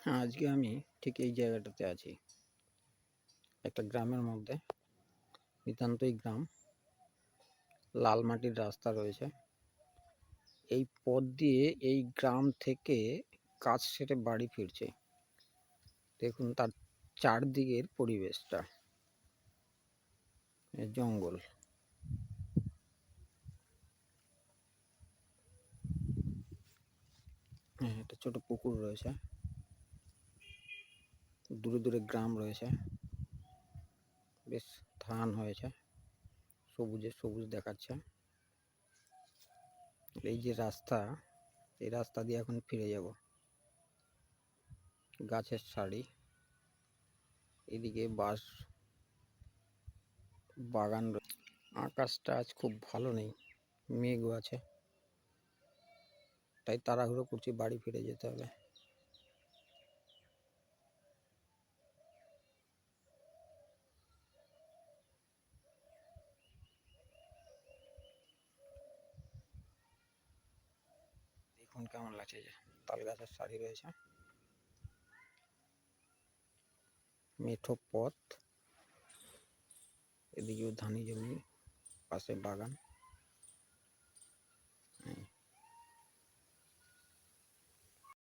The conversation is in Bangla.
আজকে আমি ঠিক এই জায়গাটাতে আছি, একটা গ্রামের মধ্যে। নিতান্তই গ্রাম, লাল মাটির রাস্তা রয়েছে। এই পথ দিয়ে এই গ্রাম থেকে কাজ সেরে বাড়ি ফিরছে। দেখুন তার চারদিকের পরিবেশটা, জঙ্গল। হ্যাঁ, একটা ছোট পুকুর রয়েছে, দূরে দূরে গ্রাম রয়েছে, বেশ ধান হয়েছে, সবুজে সবুজ দেখাচ্ছে। এই যে রাস্তা, এই রাস্তা দিয়ে এখন ফিরে যাব। গাছের সারি, এদিকে বাঁশ বাগান। আকাশটা আজ খুব ভালো নেই, মেঘও আছে, তাই তাড়াহুড়ো করছি, বাড়ি ফিরে যেতে হবে। দেখুন কেমন লাগছে, যে তাল গাছের সারি রয়েছে, মেঠো পথ, এদিকেও ধানি জমি, পাশে বাগান।